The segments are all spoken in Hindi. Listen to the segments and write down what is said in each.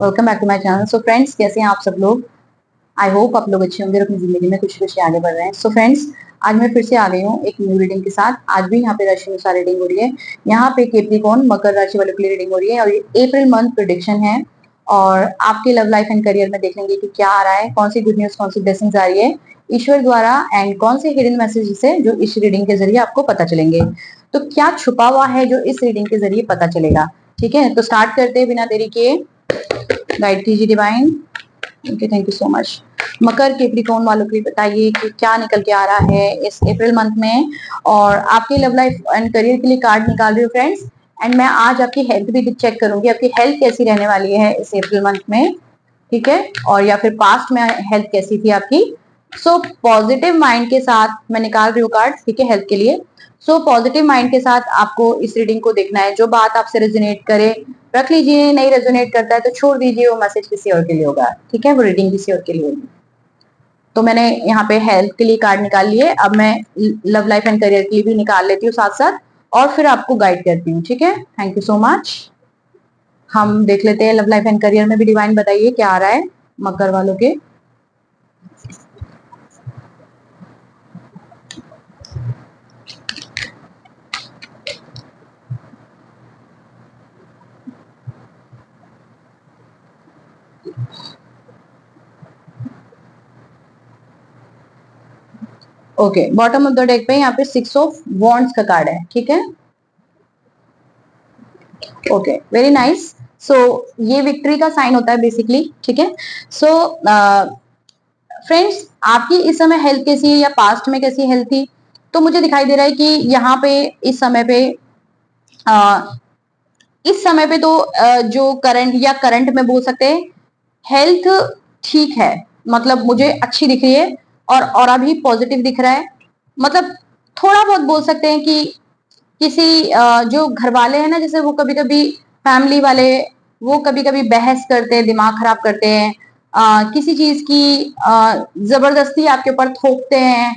Welcome back to my channel. So friends, कैसे हैं आप सब लोग। आई होप आप लोग अच्छे होंगे और अपनी जिंदगी में खुशी खुशी आगे बढ़ रहे हैं। सो फ्रेंड्स, आज मैं फिर से आ गई हूँ एक न्यू रीडिंग के साथ। आज भी यहाँ पे राशि अनुसार रीडिंग हो रही है। यहाँ पे कैप्रिकॉर्न मकर राशि वालों के लिए रीडिंग हो रही है और ये अप्रैल मंथ प्रेडिक्शन है। और आपके लव लाइफ एंड करियर में देख लेंगे कि क्या आ रहा है, कौन सी गुड न्यूज, कौन सी ब्लेसिंग्स आ रही है ईश्वर द्वारा, एंड कौन से हिडन मैसेजेस है जो इस रीडिंग के जरिए आपको पता चलेंगे। तो क्या छुपा हुआ है जो इस रीडिंग के जरिए पता चलेगा। ठीक है, तो स्टार्ट करते हैं बिना देरी के। गाइड कीजिए divine. Okay, thank you so much. Makar Capricorn वालों के लिए बताइए कि क्या निकल के आ रहा है इस अप्रैल मंथ में। और आपकी लव लाइफ एंड करियर के लिए कार्ड निकाल रही हूँ फ्रेंड्स। एंड मैं आज आपकी हेल्थ भी चेक करूंगी, आपकी हेल्थ कैसी रहने वाली है इस अप्रैल मंथ में। ठीक है, और या फिर पास्ट में हेल्थ कैसी थी आपकी। सो पॉजिटिव माइंड के साथ मैं निकाल रही हूँ कार्ड, ठीक है, हेल्थ के लिए। सो पॉजिटिव माइंड के साथ आपको इस रीडिंग को देखना है। जो बात आपसे रेजोनेट करे रख लीजिए, नहीं रेजोनेट करता है तो छोड़ दीजिए, वो मैसेज किसी और के लिए होगा। ठीक है, वो रीडिंग किसी और के लिए होगी। तो मैंने यहाँ पे हेल्थ के लिए कार्ड निकाल लिए। अब मैं लव लाइफ एंड करियर के लिए भी निकाल लेती हूँ साथ साथ, और फिर आपको गाइड करती हूँ। ठीक है, थैंक यू सो मच। हम देख लेते हैं लव लाइफ एंड करियर में भी। डिवाइन बताइए क्या आ रहा है मकर वालों के। Okay, bottom of the deck पे यहाँ पे 6 ऑफ वॉन्ड्स का कार्ड है। ठीक है, ओके, वेरी नाइस। सो ये विक्ट्री का साइन होता है बेसिकली। ठीक है, सो फ्रेंड्स, आपकी इस समय हेल्थ कैसी है या पास्ट में कैसी हेल्थ थी। तो मुझे दिखाई दे रहा है कि यहाँ पे इस समय पे आ, इस समय पे तो जो करंट या करंट में बोल सकते हैं हेल्थ ठीक है। मतलब मुझे अच्छी दिख रही है और ऑरा भी पॉजिटिव दिख रहा है। मतलब थोड़ा बहुत बोल सकते हैं कि किसी जो घर वाले हैं ना, जैसे वो कभी कभी फैमिली वाले वो कभी कभी बहस करते हैं, दिमाग खराब करते हैं, किसी चीज की जबरदस्ती आपके ऊपर थोपते हैं,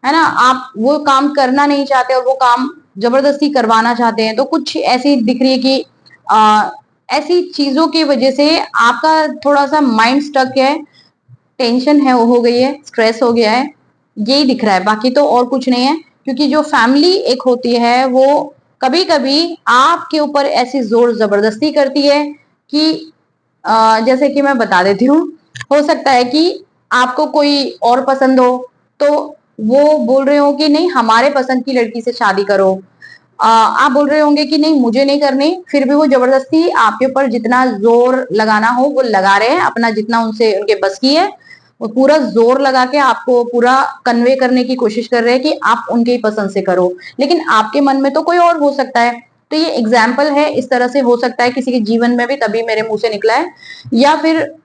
है ना। आप वो काम करना नहीं चाहते और वो काम जबरदस्ती करवाना चाहते हैं। तो कुछ ऐसी दिख रही है कि आ, ऐसी चीजों की वजह से आपका थोड़ा सा माइंड स्टक है, टेंशन है, वो हो गई है, स्ट्रेस हो गया है, यही दिख रहा है। बाकी तो और कुछ नहीं है। क्योंकि जो फैमिली एक होती है वो कभी कभी आपके ऊपर ऐसी जोर जबरदस्ती करती है कि जैसे कि मैं बता देती हूँ, हो सकता है कि आपको कोई और पसंद हो तो वो बोल रहे हो कि नहीं हमारे पसंद की लड़की से शादी करो। आप बोल रहे होंगे कि नहीं मुझे नहीं करनी, फिर भी वो जबरदस्ती आपके ऊपर जितना जोर लगाना हो वो लगा रहे हैं, अपना जितना उनसे उनके बस की है वो पूरा जोर लगा के आपको पूरा कन्वे करने की कोशिश कर रहे हैं कि आप उनके ही पसंद से करो। लेकिन आपके मन में तो कोई और हो सकता है। तो ये एग्जाम्पल है, इस तरह से हो सकता है किसी के जीवन में भी, तभी मेरे मुंह से निकला है। या फिर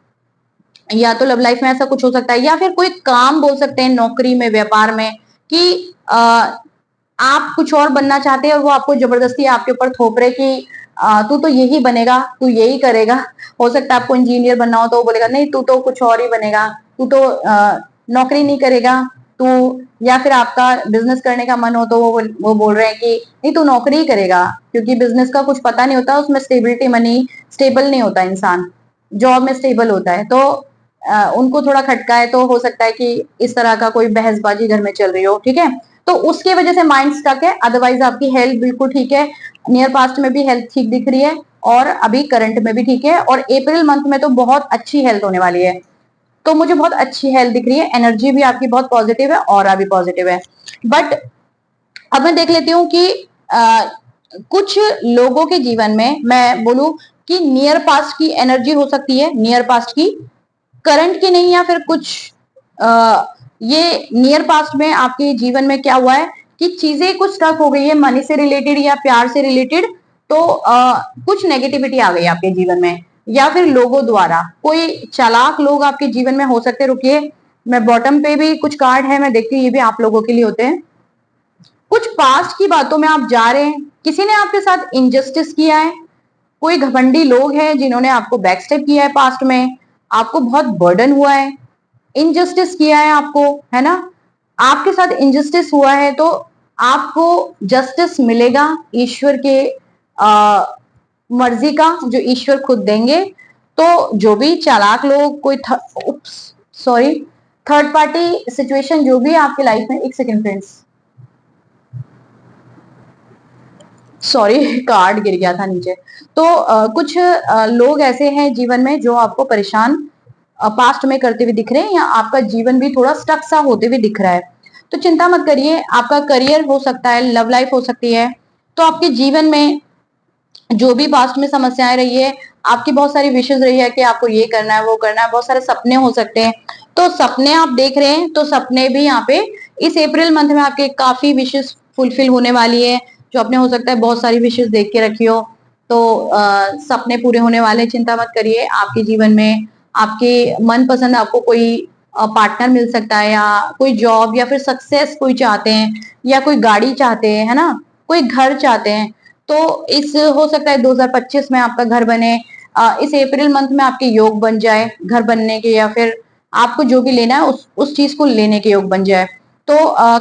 या तो लव लाइफ में ऐसा कुछ हो सकता है, या फिर कोई काम बोल सकते हैं, नौकरी में, व्यापार में, कि आप कुछ और बनना चाहते हैं और वो आपको जबरदस्ती आपके ऊपर थोप रहे कि तू तो यही बनेगा, तू यही करेगा। हो सकता है आपको इंजीनियर बनना हो तो वो बोलेगा नहीं तू तो कुछ और ही बनेगा, तू तो नौकरी नहीं करेगा तू। या फिर आपका बिजनेस करने का मन हो तो वो बोल रहे हैं कि नहीं तू नौकरी ही करेगा, क्योंकि बिजनेस का कुछ पता नहीं होता, उसमें स्टेबिलिटी, मनी स्टेबल नहीं होता, इंसान जॉब में स्टेबल होता है। तो उनको थोड़ा खटका है, तो हो सकता है कि इस तरह का कोई बहसबाजी घर में चल रही हो। ठीक है, तो उसके वजह से माइंड स्टक है। अदरवाइज आपकी हेल्थ बिल्कुल ठीक है। नियर पास्ट में भी हेल्थ ठीक दिख रही है और अभी करंट में भी ठीक है, और अप्रैल मंथ में तो बहुत अच्छी हेल्थ होने वाली है। तो मुझे बहुत अच्छी हेल्थ दिख रही है, एनर्जी भी आपकी बहुत पॉजिटिव है, ऑरा भी पॉजिटिव है। बट अब मैं देख लेती हूँ कि कुछ लोगों के जीवन में मैं बोलूं कि नियर पास्ट की एनर्जी हो सकती है, नियर पास्ट की, करंट की नहीं। या फिर कुछ ये नियर पास्ट में आपके जीवन में क्या हुआ है कि चीजें कुछ स्टक हो गई है, मनी से रिलेटेड या प्यार से रिलेटेड। तो कुछ नेगेटिविटी आ गई आपके जीवन में, या फिर लोगों द्वारा कोई चालाक लोग आपके जीवन में हो सकते। रुकिए, मैं बॉटम पे भी कुछ कार्ड है, मैं देखती हूँ, ये भी आप लोगों के लिए होते हैं। कुछ पास्ट की बातों में आप जा रहे हैं, किसी ने आपके साथ इनजस्टिस किया है, कोई घमंडी लोग हैं जिन्होंने आपको बैकस्टेप किया है पास्ट में, आपको बहुत बर्डन हुआ है, इनजस्टिस किया है आपको, है ना। आपके साथ इनजस्टिस हुआ है तो आपको जस्टिस मिलेगा ईश्वर के मर्जी का, जो ईश्वर खुद देंगे। तो जो भी चालाक लोग, कोई सॉरी थर्ड पार्टी सिचुएशन जो भी आपकी लाइफ में, एक सेकेंड फ्रेंड्स, सॉरी कार्ड गिर गया था नीचे। तो कुछ लोग ऐसे हैं जीवन में जो आपको परेशान पास्ट में करते हुए दिख रहे हैं, या आपका जीवन भी थोड़ा स्टक सा होते हुए दिख रहा है। तो चिंता मत करिए, आपका करियर हो सकता है, लव लाइफ हो सकती है। तो आपके जीवन में जो भी पास्ट में समस्याएं रही है, आपकी बहुत सारी विशेष रही है कि आपको ये करना है, वो करना है, बहुत सारे सपने हो सकते हैं। तो सपने आप देख रहे हैं, तो सपने भी यहाँ पे इस अप्रैल मंथ में आपके काफी विशेष फुलफिल होने वाली है। जो आपने हो सकता है बहुत सारी विशेष देख के रखी हो, तो सपने पूरे होने वाले, चिंता मत करिए। आपके जीवन में आपके मनपसंद आपको कोई पार्टनर मिल सकता है, या कोई जॉब, या फिर सक्सेस कोई चाहते हैं, या कोई गाड़ी चाहते हैं, है ना, कोई घर चाहते हैं। तो इस हो सकता है 2025 में आपका घर बने, इस अप्रैल मंथ में आपके योग बन जाए घर बनने के, या फिर आपको जो भी लेना है उस चीज को लेने के योग बन जाए। तो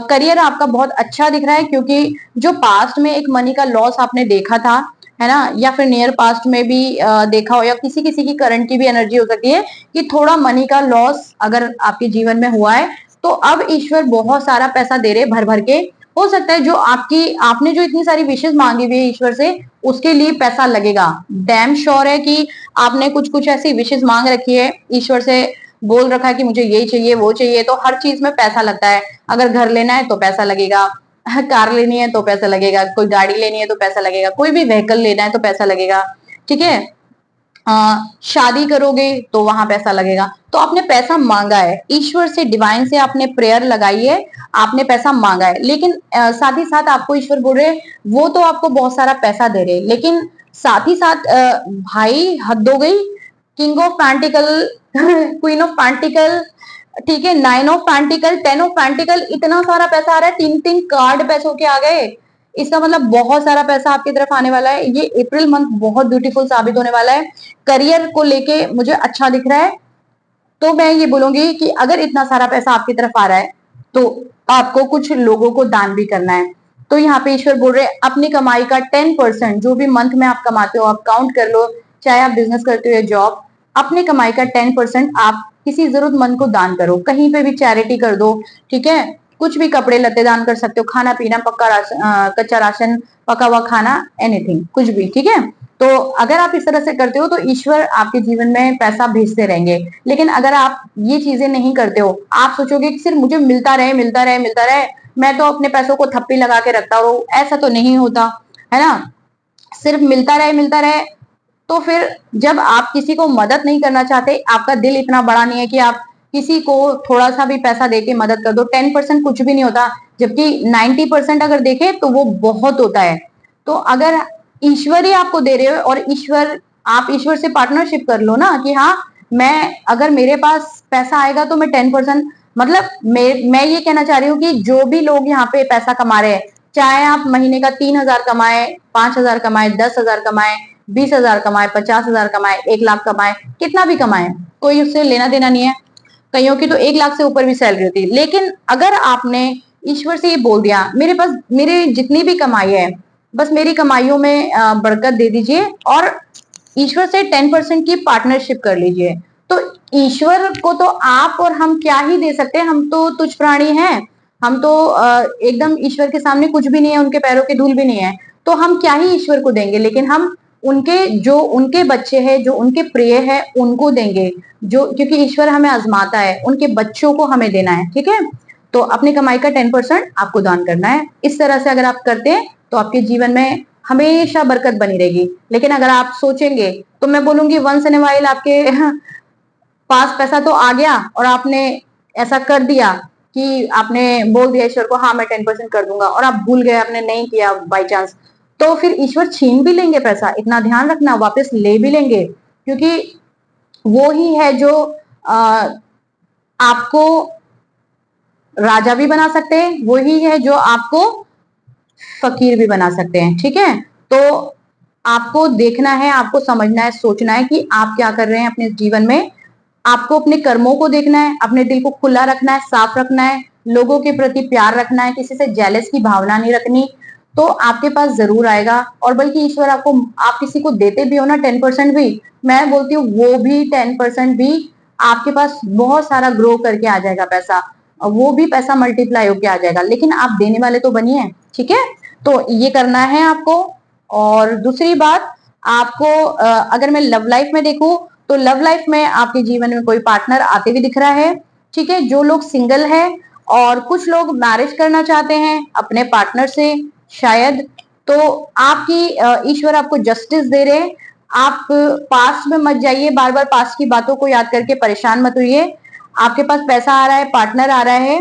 करियर आपका बहुत अच्छा दिख रहा है, क्योंकि जो पास्ट में एक मनी का लॉस आपने देखा था, है ना, या फिर नियर पास्ट में भी देखा हो, या किसी किसी की करंट की भी एनर्जी हो सकती है कि थोड़ा मनी का लॉस अगर आपके जीवन में हुआ है, तो अब ईश्वर बहुत सारा पैसा दे रहे भर भर के। हो सकता है जो आपने जो इतनी सारी विशेष मांगी हुई है ईश्वर से, उसके लिए पैसा लगेगा। डैम श्योर है कि आपने कुछ कुछ ऐसी विशेष मांग रखी है, ईश्वर से बोल रखा है कि मुझे ये चाहिए वो चाहिए, तो हर चीज में पैसा लगता है। अगर घर लेना है तो पैसा लगेगा, कार लेनी है तो पैसा लगेगा, कोई गाड़ी लेनी है तो पैसा लगेगा, कोई भी व्हीकल लेना है तो पैसा लगेगा, ठीक है। शादी करोगे तो वहां पैसा लगेगा। तो आपने पैसा मांगा है ईश्वर से, डिवाइन से आपने प्रेयर लगाई है, आपने पैसा मांगा है। लेकिन साथ ही साथ आपको ईश्वर बोल रहे वो तो आपको बहुत सारा पैसा दे रहे, लेकिन साथ ही साथ भाई हद हो गई। King of pentacle, queen of pentacle, ठीक है, 9 ऑफ पैंटिकल, 10 ऑफ पैंटिकल, इतना सारा पैसा आ रहा है, 3-3 कार्ड पैसों के आ गए। इसका मतलब बहुत सारा पैसा आपकी तरफ आने वाला है। ये अप्रैल मंथ बहुत ब्यूटीफुल साबित होने वाला है। करियर को लेके मुझे अच्छा दिख रहा है। तो मैं ये बोलूंगी कि अगर इतना सारा पैसा आपकी तरफ आ रहा है, तो आपको कुछ लोगों को दान भी करना है। तो यहाँ पे ईश्वर बोल रहे हैं अपनी कमाई का 10%, जो भी मंथ में आप कमाते हो आप काउंट कर लो, चाहे आप बिजनेस करते हो या जॉब, अपनी कमाई का 10% आप किसी जरूरतमंद को दान करो, कहीं पे भी चैरिटी कर दो, ठीक है। कुछ भी कपड़े लत्ते दान कर सकते हो, खाना पीना, पक्का राशन, कच्चा राशन, पका हुआ खाना, एनीथिंग, कुछ भी, ठीक है। तो अगर आप इस तरह से करते हो तो ईश्वर आपके जीवन में पैसा भेजते रहेंगे। लेकिन अगर आप ये चीजें नहीं करते हो, आप सोचोगे कि सिर्फ मुझे मिलता रहे मिलता रहे मिलता रहे, मैं तो अपने पैसों को थप्पी लगा के रखता रहूं, ऐसा तो नहीं होता, है ना। सिर्फ मिलता रहे, तो फिर जब आप किसी को मदद नहीं करना चाहते, आपका दिल इतना बड़ा नहीं है कि आप किसी को थोड़ा सा भी पैसा देके मदद कर दो। 10% कुछ भी नहीं होता, जबकि 90% अगर देखे तो वो बहुत होता है। तो अगर ईश्वर ही आपको दे रहे हो, और आप ईश्वर से पार्टनरशिप कर लो ना, कि हाँ मैं, अगर मेरे पास पैसा आएगा तो मैं 10%, मतलब मैं ये कहना चाह रही हूँ कि जो भी लोग यहाँ पे पैसा कमा रहे हैं, चाहे आप महीने का 3,000 कमाए, 5,000 कमाए, 10,000 कमाए, 20,000 कमाए, 50,000 कमाए, 1 लाख कमाए, कितना भी कमाए, कोई उससे लेना देना नहीं है। कईयों की तो 1 लाख से ऊपर भी सैलरी होती है। लेकिन अगर आपने ईश्वर से ये बोल दिया मेरे पास मेरे जितनी भी कमाई है, बस मेरी कमाइयों में बरकत दे दीजिए, और ईश्वर से 10% की पार्टनरशिप कर लीजिए, तो ईश्वर को तो आप और हम क्या ही दे सकते हैं। हम तो तुच्छ प्राणी हैं, हम तो एकदम ईश्वर के सामने कुछ भी नहीं है, उनके पैरों की धूल भी नहीं है। तो हम क्या ही ईश्वर को देंगे, लेकिन हम उनके बच्चे हैं, जो उनके प्रिय है, उनको देंगे, जो, क्योंकि ईश्वर हमें आजमाता है, उनके बच्चों को हमें देना है, ठीक है। तो अपनी कमाई का 10% आपको दान करना है। इस तरह से अगर आप करते हैं तो आपके जीवन में हमेशा बरकत बनी रहेगी। लेकिन अगर आप सोचेंगे, तो मैं बोलूंगी वंस इन वाइल आपके पास पैसा तो आ गया, और आपने ऐसा कर दिया कि आपने बोल दिया ईश्वर को हाँ मैं 10% कर दूंगा, और आप भूल गए, आपने नहीं किया बाई चांस, तो फिर ईश्वर छीन भी लेंगे पैसा, इतना ध्यान रखना, वापस ले भी लेंगे। क्योंकि वो ही है जो आपको राजा भी बना सकते हैं, वही है जो आपको फकीर भी बना सकते हैं, ठीक है। तो आपको देखना है, आपको समझना है, सोचना है कि आप क्या कर रहे हैं अपने जीवन में। आपको अपने कर्मों को देखना है, अपने दिल को खुला रखना है, साफ रखना है, लोगों के प्रति प्यार रखना है, किसी से जेलस की भावना नहीं रखनी। तो आपके पास जरूर आएगा। और बल्कि ईश्वर आपको, आप किसी को देते भी हो ना 10% भी, मैं बोलती हूँ वो भी 10% भी आपके पास बहुत सारा ग्रो करके आ जाएगा पैसा, वो भी पैसा मल्टीप्लाई होके आ जाएगा, लेकिन आप देने वाले तो बनिए। ठीक है, तो ये करना है आपको। और दूसरी बात, आपको अगर मैं लव लाइफ में देखूं तो लव लाइफ में आपके जीवन में कोई पार्टनर आते हुए दिख रहा है। ठीक है, जो लोग सिंगल है और कुछ लोग मैरिज करना चाहते हैं अपने पार्टनर से शायद, तो आपकी ईश्वर आपको जस्टिस दे रहे हैं। आप पास्ट में मत जाइए, बार बार पास्ट की बातों को याद करके परेशान मत होइए। आपके पास पैसा आ रहा है, पार्टनर आ रहा है,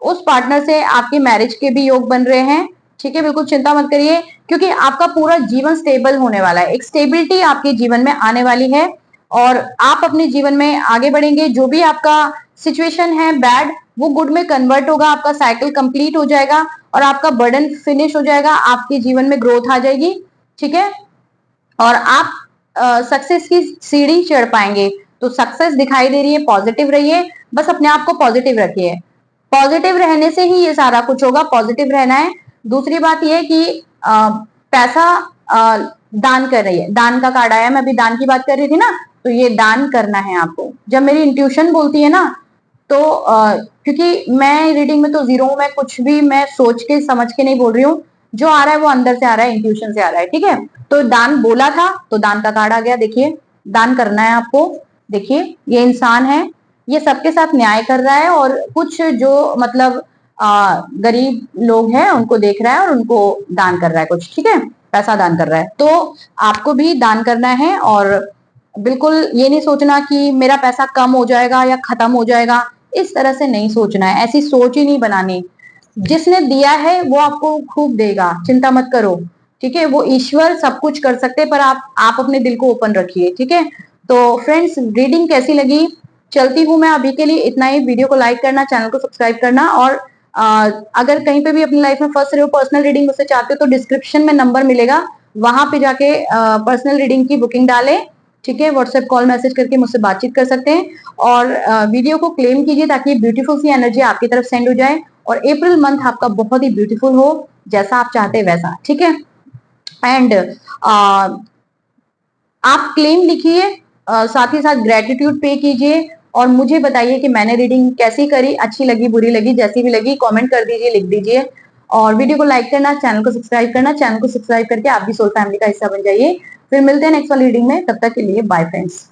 उस पार्टनर से आपकी मैरिज के भी योग बन रहे हैं। ठीक है, बिल्कुल चिंता मत करिए, क्योंकि आपका पूरा जीवन स्टेबल होने वाला है, एक स्टेबिलिटी आपके जीवन में आने वाली है और आप अपने जीवन में आगे बढ़ेंगे। जो भी आपका सिचुएशन है बैड, वो गुड में कन्वर्ट होगा, आपका साइकिल कंप्लीट हो जाएगा और आपका बर्डन फिनिश हो जाएगा, आपके जीवन में ग्रोथ आ जाएगी। ठीक है, और आप सक्सेस की सीढ़ी चढ़ पाएंगे। तो सक्सेस दिखाई दे रही है, पॉजिटिव रहिए, बस अपने आप को पॉजिटिव रखिए। पॉजिटिव रहने से ही ये सारा कुछ होगा, पॉजिटिव रहना है। दूसरी बात ये है कि पैसा दान कर रही है, दान का कार्ड आया, मैं अभी दान की बात कर रही थी ना, तो ये दान करना है आपको। जब मेरी इंट्यूशन बोलती है ना, तो क्योंकि मैं रीडिंग में तो जीरो हूं, मैं कुछ भी मैं सोच के समझ के नहीं बोल रही हूँ, जो आ रहा है वो अंदर से आ रहा है, इंट्यूशन से आ रहा है। ठीक है, तो दान बोला था तो दान का कार्ड आ गया, देखिए दान करना है आपको। देखिए ये इंसान है, ये सबके साथ न्याय कर रहा है और कुछ जो मतलब गरीब लोग हैं उनको देख रहा है और उनको दान कर रहा है कुछ। ठीक है, पैसा दान कर रहा है, तो आपको भी दान करना है। और बिल्कुल ये नहीं सोचना कि मेरा पैसा कम हो जाएगा या खत्म हो जाएगा, इस तरह से नहीं सोचना है, ऐसी सोच ही नहीं बनानी। जिसने दिया है वो आपको खूब देगा, चिंता मत करो। ठीक है, वो ईश्वर सब कुछ कर सकते हैं, पर आप अपने दिल को ओपन रखिए। ठीक है, तो फ्रेंड्स रीडिंग कैसी लगी, चलती हूँ मैं अभी के लिए इतना ही। वीडियो को लाइक करना, चैनल को सब्सक्राइब करना, और अगर कहीं पे भी अपनी लाइफ में फंस रहे हो, पर्सनल रीडिंग मुझसे चाहते हो, तो डिस्क्रिप्शन में नंबर मिलेगा, वहां पे जाके पर्सनल रीडिंग की बुकिंग डालें। ठीक है, व्हाट्सएप कॉल मैसेज करके मुझसे बातचीत कर सकते हैं, और वीडियो को क्लेम कीजिए ताकि ब्यूटीफुल सी एनर्जी आपकी तरफ सेंड हो जाए और अप्रैल मंथ आपका बहुत ही ब्यूटीफुल हो, जैसा आप चाहते हैं वैसा। ठीक है, एंड आप क्लेम लिखिए, साथ ही साथ ग्रेटिट्यूड पे कीजिए और मुझे बताइए कि मैंने रीडिंग कैसी करी, अच्छी लगी, बुरी लगी, जैसी भी लगी कमेंट कर दीजिए, लिख दीजिए। और वीडियो को लाइक करना, चैनल को सब्सक्राइब करना, चैनल को सब्सक्राइब करके आप भी सोल फैमिली का हिस्सा बन जाइए। फिर मिलते हैं नेक्स्ट वाली रीडिंग में, तब तक के लिए बाय फ्रेंड्स।